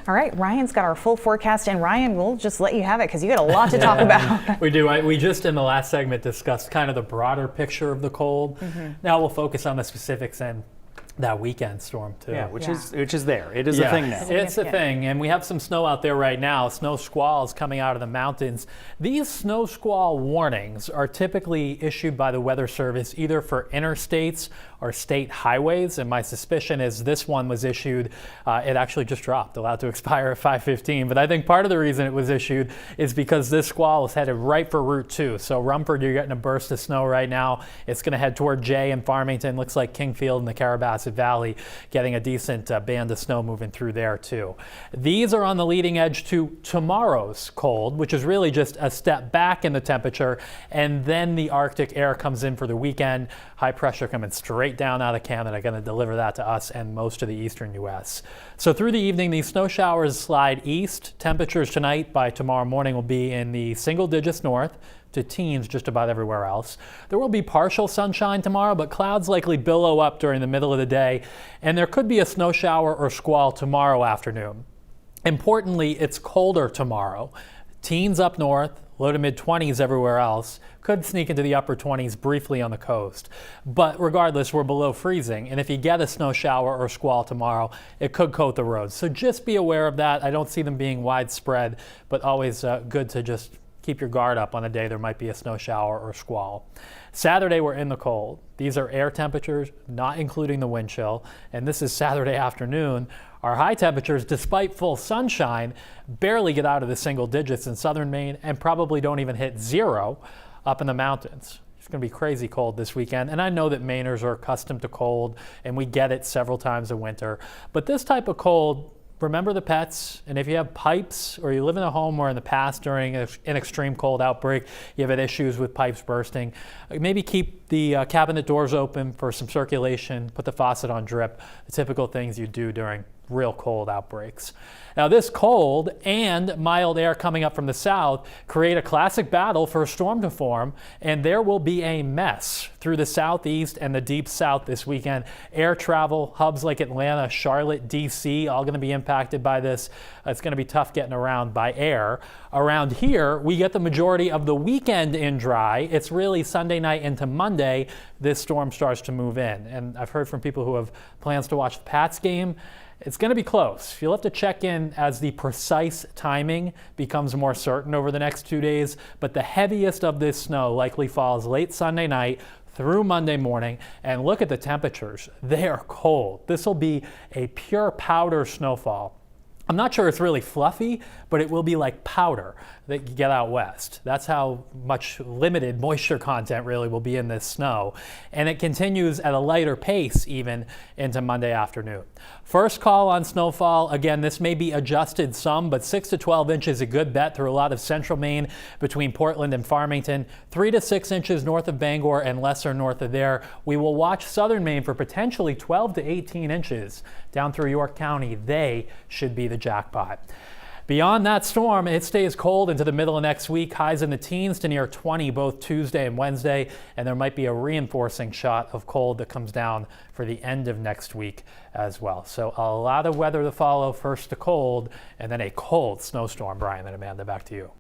All right, Ryan's got our full forecast, and Ryan, we'll just let you have it because you got a lot to talk about. We do. We just in the last segment discussed kind of the broader picture of the cold. Now we'll focus on the specifics and that weekend storm too. Yeah, which is there. It is a thing now. It's a thing, and we have some snow out there right now. Snow squalls coming out of the mountains. These snow squall warnings are typically issued by the Weather Service either for interstates or state highways, and my suspicion is this one was issued, it actually just dropped, allowed to expire at 5:15, but I think part of the reason it was issued is because this squall is headed right for Route 2. So Rumford, you're getting a burst of snow right now. It's going to head toward Jay and Farmington. Looks like Kingfield and the Carrabassett Valley getting a decent band of snow moving through there too. These are on the leading edge to tomorrow's cold, which is really just a step back in the temperature, and then the Arctic air comes in for the weekend. High pressure coming straight down out of Canada, going to deliver that to us and most of the eastern U.S. So through the evening, these snow showers slide east. Temperatures tonight by tomorrow morning will be in the single digits north to teens just about everywhere else. There will be partial sunshine tomorrow, but clouds likely billow up during the middle of the day, and there could be a snow shower or squall tomorrow afternoon. Importantly, it's colder tomorrow. Teens up north, low to mid 20s everywhere else, could sneak into the upper 20s briefly on the coast. But regardless, we're below freezing, and if you get a snow shower or squall tomorrow, it could coat the roads. So just be aware of that. I don't see them being widespread, but always good to just keep your guard up on the day there might be a snow shower or squall. Saturday, we're in the cold. These are air temperatures, not including the wind chill, and this is Saturday afternoon. Our high temperatures, despite full sunshine, barely get out of the single digits in southern Maine and probably don't even hit zero up in the mountains. It's going to be crazy cold this weekend, and I know that Mainers are accustomed to cold, and we get it several times a winter, but this type of cold, remember the pets, and if you have pipes or you live in a home where in the past during an extreme cold outbreak you've had issues with pipes bursting, maybe keep the cabinet doors open for some circulation, put the faucet on drip, the typical things you do during real cold outbreaks. Now this cold and mild air coming up from the south create a classic battle for a storm to form, and there will be a mess through the southeast and the deep south this weekend. Air travel, hubs like Atlanta, Charlotte, DC, all going to be impacted by this. It's going to be tough getting around by air. Around here, we get the majority of the weekend in dry. It's really Sunday night into Monday, this storm starts to move in. And I've heard from people who have plans to watch the Pats game. It's going to be close. You'll have to check in as the precise timing becomes more certain over the next 2 days, but the heaviest of this snow likely falls late Sunday night through Monday morning, and look at the temperatures. They are cold. This will be a pure powder snowfall. I'm not sure it's really fluffy, but it will be like powder that you get out west. That's how much limited moisture content really will be in this snow. And it continues at a lighter pace even into Monday afternoon. First call on snowfall. Again, this may be adjusted some, but 6 to 12 inches a good bet through a lot of central Maine between Portland and Farmington. 3 to 6 inches north of Bangor and lesser north of there. We will watch southern Maine for potentially 12 to 18 inches down through York County. They should be the jackpot. Beyond that storm, it stays cold into the middle of next week. Highs in the teens to near 20 both Tuesday and Wednesday, and there might be a reinforcing shot of cold that comes down for the end of next week as well. So a lot of weather to follow, first a cold and then a cold snowstorm. Brian and Amanda, back to you.